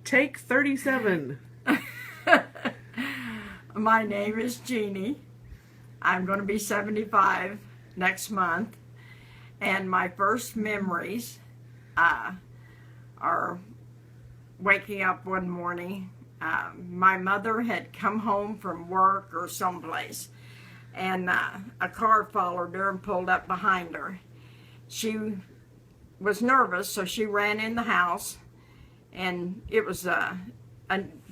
Take 37. My name is Jeannie. I'm going to be 75 next month. And my first memories are waking up one morning. My mother had come home from work or someplace, and a car followed her and pulled up behind her. She was nervous, so she ran in the house, and it was a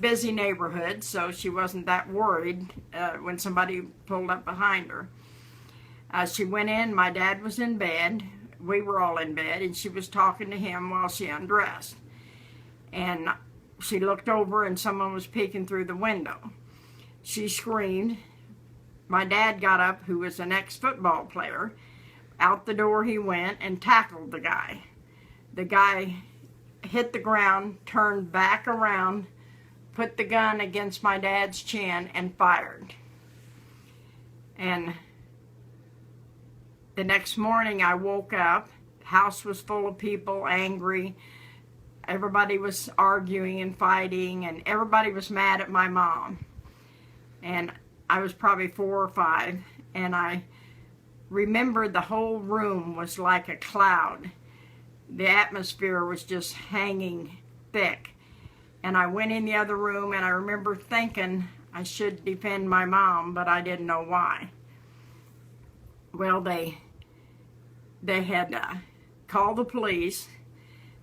busy neighborhood, so she wasn't that worried when somebody pulled up behind her. She went in, my dad was in bed, we were all in bed, and she was talking to him while she undressed. And she looked over and someone was peeking through the window. She screamed. My dad got up, who was an ex-football player. Out the door he went and tackled the guy. The guy hit the ground, turned back around, put the gun against my dad's chin and fired. And the next morning I woke up, the house was full of people, angry. Everybody was arguing and fighting, and everybody was mad at my mom. And I was probably 4 or 5, and I remembered the whole room was like a cloud. The atmosphere was just hanging thick. And I went in the other room, and I remember thinking I should defend my mom, but I didn't know why. Well, they had called the police.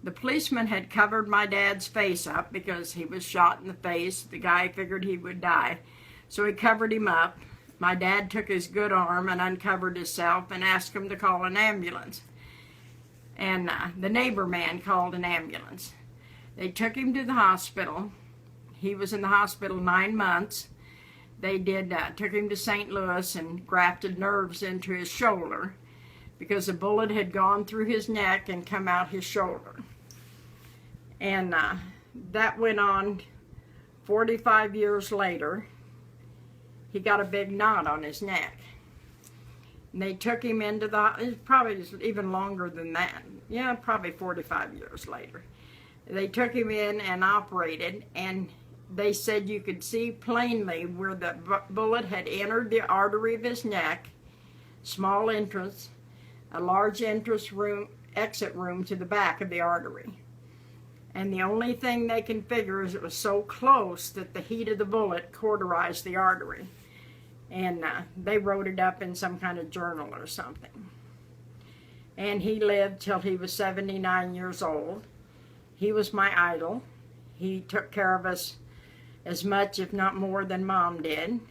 The policeman had covered my dad's face up because he was shot in the face. The guy figured he would die, so he covered him up. My dad took his good arm and uncovered himself and asked him to call an ambulance. And the neighbor man called an ambulance. They took him to the hospital. He was in the hospital 9 months. They took him to St. Louis and grafted nerves into his shoulder because a bullet had gone through his neck and come out his shoulder. And that went on 45 years later. He got a big knot on his neck. And they took him into it probably even longer than that. Yeah, probably 45 years later. They took him in and operated, and they said you could see plainly where the bullet had entered the artery of his neck, small entrance, a large exit room to the back of the artery. And the only thing they can figure is it was so close that the heat of the bullet cauterized the artery. And they wrote it up in some kind of journal or something. And he lived till he was 79 years old. He was my idol. He took care of us as much, if not more, than Mom did.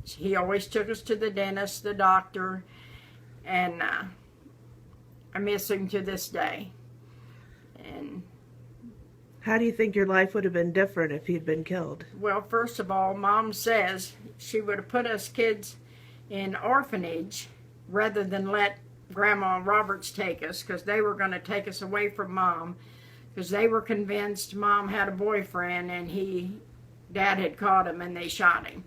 He always took us to the dentist, the doctor, and I miss him to this day. And how do you think your life would have been different if he'd been killed? Well, first of all, Mom says she would have put us kids in orphanage rather than let Grandma Roberts take us, because they were going to take us away from Mom, because they were convinced Mom had a boyfriend and Dad had caught him and they shot him.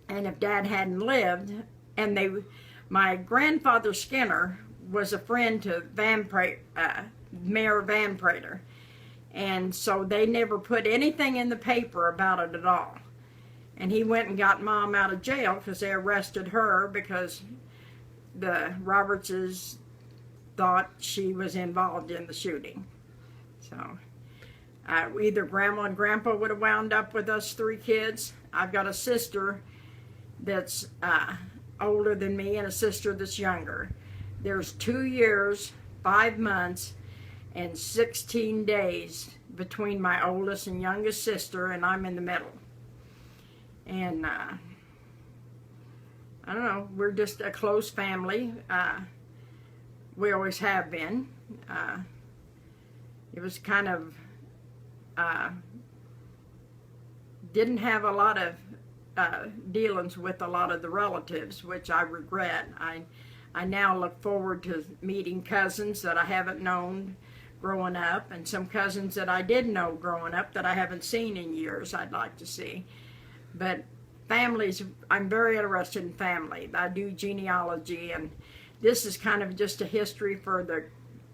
And if Dad hadn't lived, and my grandfather Skinner was a friend to Mayor Van Prater. And so they never put anything in the paper about it at all. And he went and got Mom out of jail because they arrested her because the Robertses thought she was involved in the shooting. So either Grandma and Grandpa would have wound up with us 3 kids. I've got a sister that's older than me and a sister that's younger. There's 2 years, 5 months, and 16 days between my oldest and youngest sister, and I'm in the middle. And I don't know, we're just a close family. We always have been. It was kind of, didn't have a lot of dealings with a lot of the relatives, which I regret. I now look forward to meeting cousins that I haven't known growing up, and some cousins that I did know growing up that I haven't seen in years I'd like to see. But families, I'm very interested in family. I do genealogy, and this is kind of just a history for the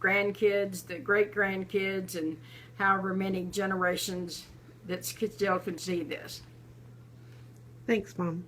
grandkids, the great-grandkids, and however many generations that still can see this. Thanks, Mom.